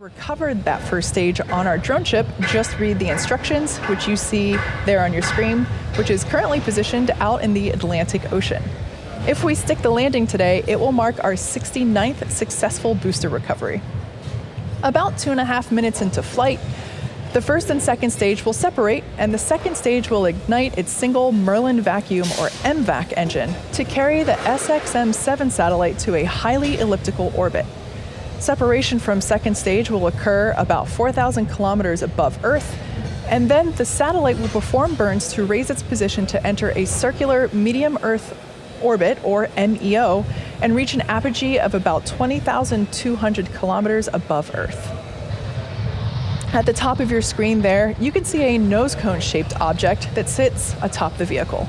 Recovered that first stage on our drone ship, just read the instructions, which you see there on your screen, which is currently positioned out in the Atlantic Ocean. If we stick the landing today, it will mark our 69th successful booster recovery. About 2.5 minutes into flight, the first and second stage will separate, and the second stage will ignite its single Merlin vacuum or MVAC engine to carry the SXM-7 satellite to a highly elliptical orbit. Separation from second stage will occur about 4,000 kilometers above Earth, and then the satellite will perform burns to raise its position to enter a circular medium Earth orbit, or MEO, and reach an apogee of about 20,200 kilometers above Earth. At the top of your screen there, you can see a nose cone-shaped object that sits atop the vehicle.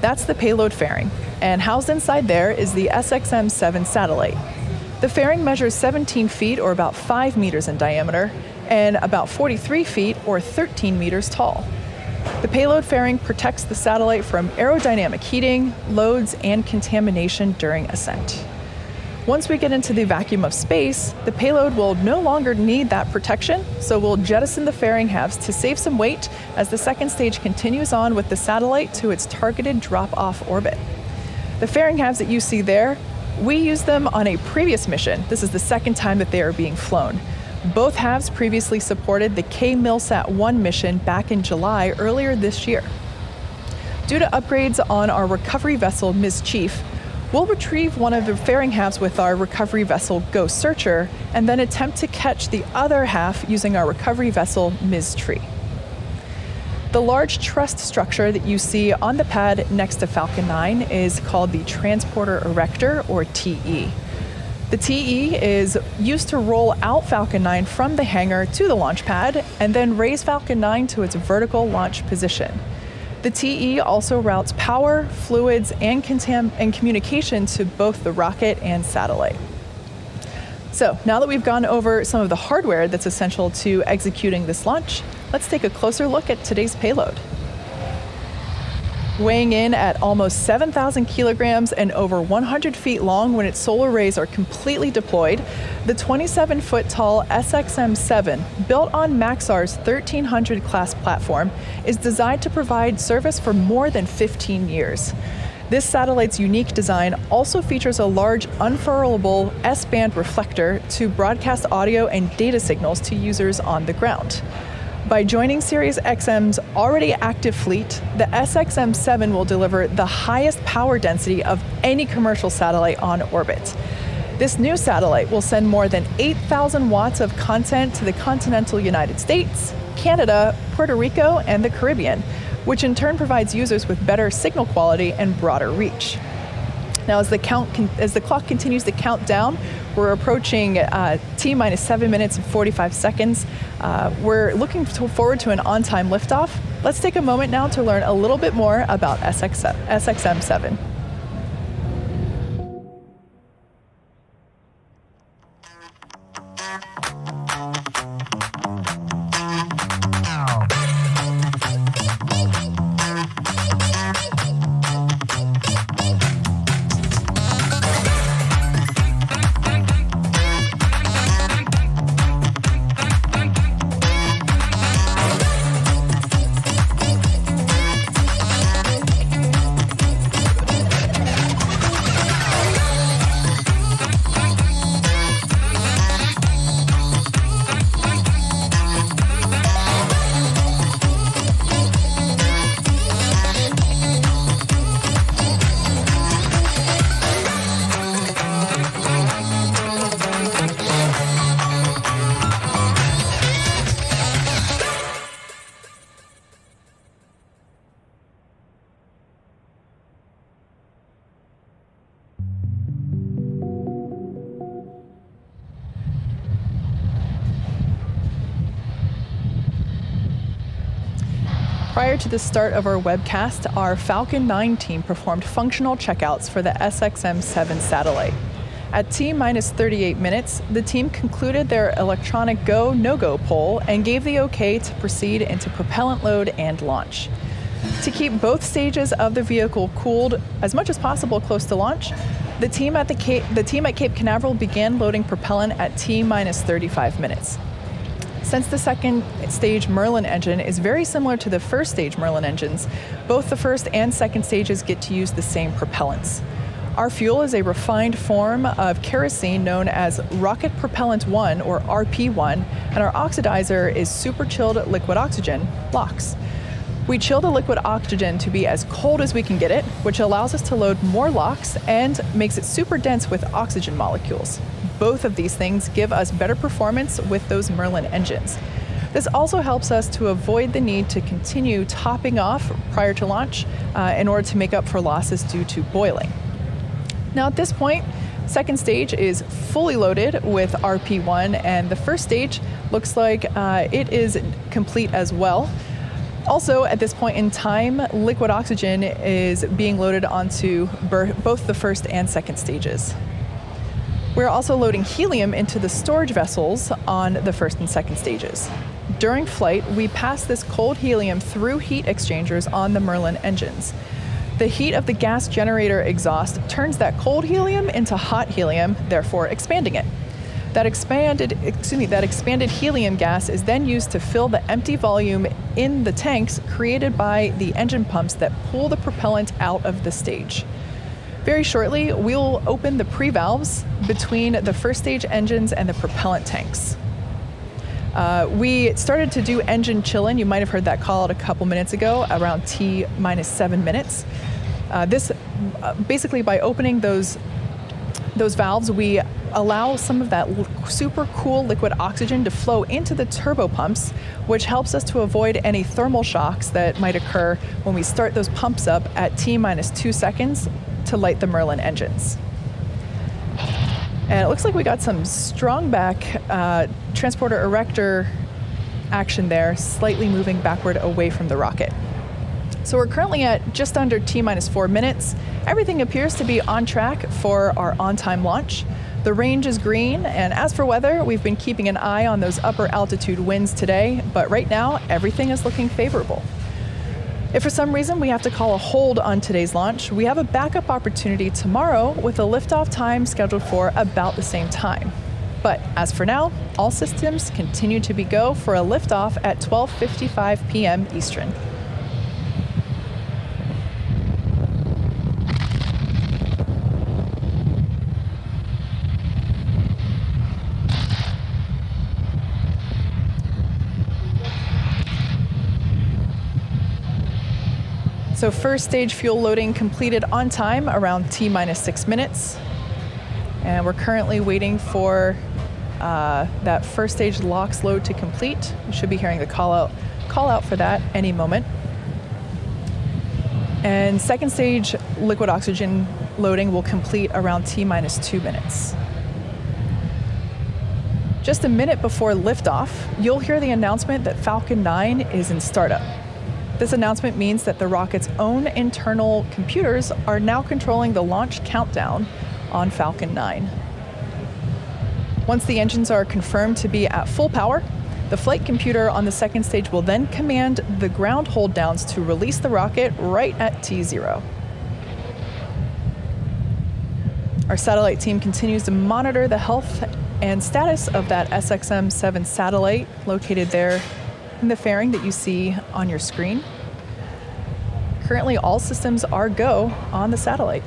That's the payload fairing, and housed inside there is the SXM-7 satellite. The fairing measures 17 feet, or about 5 meters in diameter, and about 43 feet, or 13 meters tall. The payload fairing protects the satellite from aerodynamic heating, loads, and contamination during ascent. Once we get into the vacuum of space, the payload will no longer need that protection, so we'll jettison the fairing halves to save some weight as the second stage continues on with the satellite to its targeted drop-off orbit. The fairing halves that you see there, we used them on a previous mission. This is the second time that they are being flown. Both halves previously supported the K-MILSAT-1 mission back in July earlier this year. Due to upgrades on our recovery vessel, Ms. Chief, we'll retrieve one of the fairing halves with our recovery vessel, Ghost Searcher, and then attempt to catch the other half using our recovery vessel, Ms. Tree. The large truss structure that you see on the pad next to Falcon 9 is called the Transporter Erector, or TE. The TE is used to roll out Falcon 9 from the hangar to the launch pad and then raise Falcon 9 to its vertical launch position. The TE also routes power, fluids, and communication to both the rocket and satellite. So now that we've gone over some of the hardware that's essential to executing this launch, let's take a closer look at today's payload. Weighing in at almost 7,000 kilograms and over 100 feet long when its solar arrays are completely deployed, the 27-foot-tall SXM-7, built on Maxar's 1300 class platform, is designed to provide service for more than 15 years. This satellite's unique design also features a large unfurlable S-band reflector to broadcast audio and data signals to users on the ground. By joining Sirius XM's already active fleet, the SXM-7 will deliver the highest power density of any commercial satellite on orbit. This new satellite will send more than 8,000 watts of content to the continental United States, Canada, Puerto Rico, and the Caribbean, which in turn provides users with better signal quality and broader reach. Now, as the clock continues to count down, we're approaching T-minus 7 minutes and 45 seconds. We're looking forward to an on-time liftoff. Let's take a moment now to learn a little bit more about SXM-7. Prior to the start of our webcast, our Falcon 9 team performed functional checkouts for the SXM-7 satellite. At T-minus 38 minutes, the team concluded their electronic go, no-go poll and gave the OK to proceed into propellant load and launch. To keep both stages of the vehicle cooled as much as possible close to launch, the team at Cape Canaveral began loading propellant at T-minus 35 minutes. Since the second stage Merlin engine is very similar to the first stage Merlin engines, both the first and second stages get to use the same propellants. Our fuel is a refined form of kerosene known as Rocket Propellant 1, or RP1, and our oxidizer is super chilled liquid oxygen, LOX. We chill the liquid oxygen to be as cold as we can get it, which allows us to load more LOX and makes it super dense with oxygen molecules. Both of these things give us better performance with those Merlin engines. This also helps us to avoid the need to continue topping off prior to launch in order to make up for losses due to boiling. Now at this point, second stage is fully loaded with RP1, and the first stage looks like it is complete as well. Also, at this point in time, liquid oxygen is being loaded onto both the first and second stages. We're also loading helium into the storage vessels on the first and second stages. During flight, we pass this cold helium through heat exchangers on the Merlin engines. The heat of the gas generator exhaust turns that cold helium into hot helium, therefore expanding it. That expanded helium gas is then used to fill the empty volume in the tanks created by the engine pumps that pull the propellant out of the stage. Very shortly, we'll open the pre-valves between the first stage engines and the propellant tanks. We started to do engine chill-in. You might have heard that call out a couple minutes ago, around T-7 minutes. Basically by opening those valves, we allow some of that super cool liquid oxygen to flow into the turbo pumps, which helps us to avoid any thermal shocks that might occur when we start those pumps up at T-2 seconds to light the Merlin engines. And it looks like we got some strong back transporter erector action there, slightly moving backward away from the rocket. So we're currently at just under T-4 minutes. Everything appears to be on track for our on-time launch. The range is green, and as for weather, we've been keeping an eye on those upper altitude winds today, but right now, everything is looking favorable. If for some reason we have to call a hold on today's launch, we have a backup opportunity tomorrow with a liftoff time scheduled for about the same time. But as for now, all systems continue to be go for a liftoff at 12:55 p.m. Eastern. So first stage fuel loading completed on time around T-6 minutes. And we're currently waiting for that first stage LOX load to complete. We should be hearing the call out for that any moment. And second stage liquid oxygen loading will complete around T-2 minutes. Just a minute before liftoff, you'll hear the announcement that Falcon 9 is in startup. This announcement means that the rocket's own internal computers are now controlling the launch countdown on Falcon 9. Once the engines are confirmed to be at full power, the flight computer on the second stage will then command the ground hold downs to release the rocket right at T0. Our satellite team continues to monitor the health and status of that SXM-7 satellite located there in the fairing that you see on your screen. Currently, all systems are go on the satellite.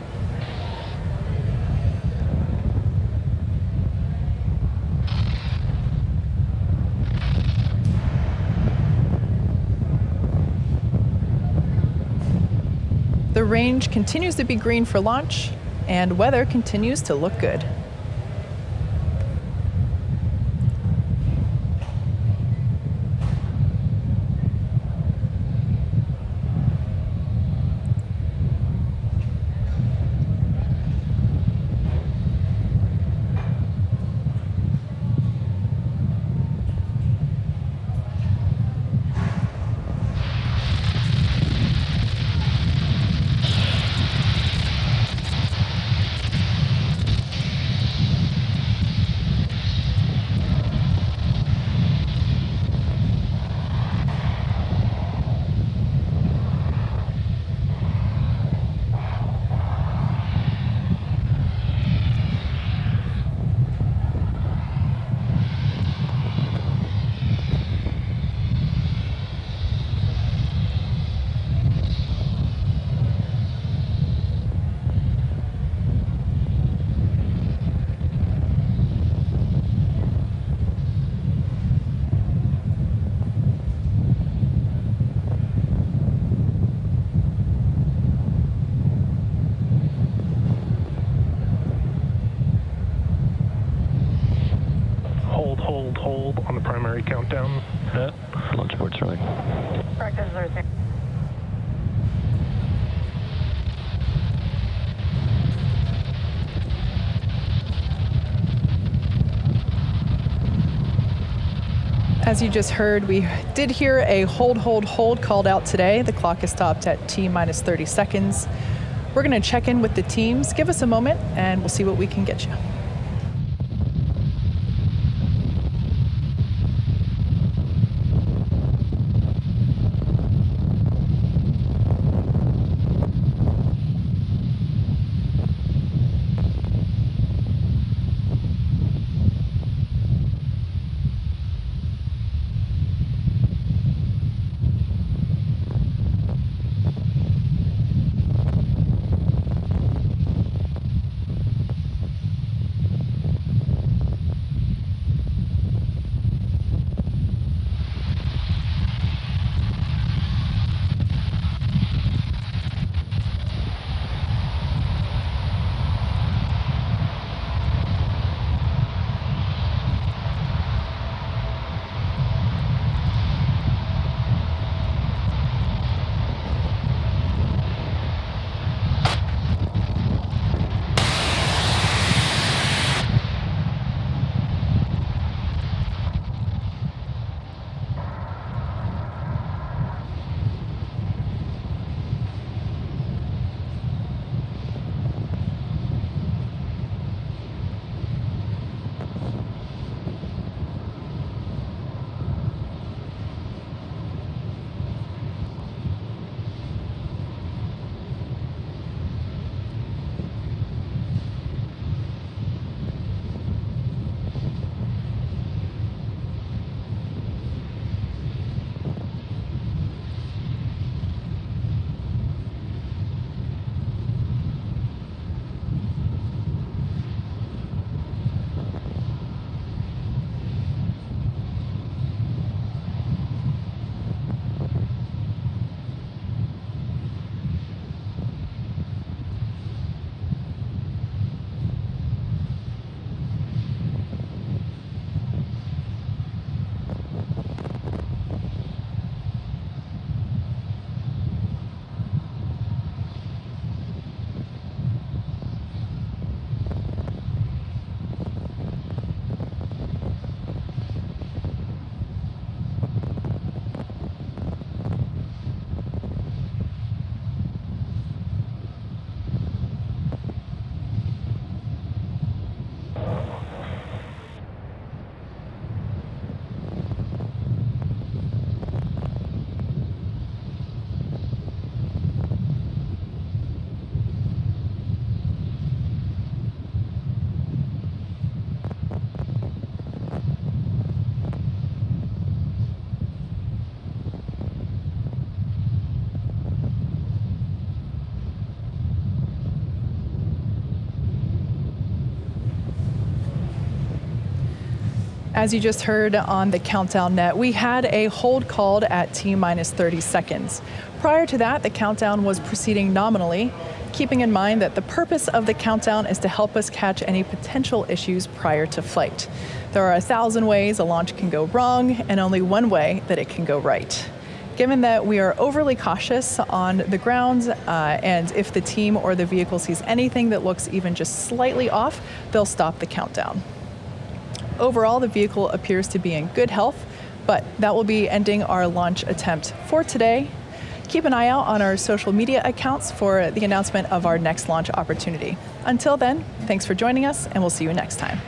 The range continues to be green for launch, and weather continues to look good. countdown net. Launch board Sterling. Practice Thursday. As you just heard, we did hear a hold called out today. The clock is stopped at T-minus 30 seconds. We're going to check in with the teams. Give us a moment and we'll see what we can get you. As you just heard on the countdown net, we had a hold called at T-minus 30 seconds. Prior to that, the countdown was proceeding nominally, keeping in mind that the purpose of the countdown is to help us catch any potential issues prior to flight. There are 1,000 ways a launch can go wrong and only one way that it can go right. Given that we are overly cautious on the ground, and if the team or the vehicle sees anything that looks even just slightly off, they'll stop the countdown. Overall, the vehicle appears to be in good health, but that will be ending our launch attempt for today. Keep an eye out on our social media accounts for the announcement of our next launch opportunity. Until then, thanks for joining us, and we'll see you next time.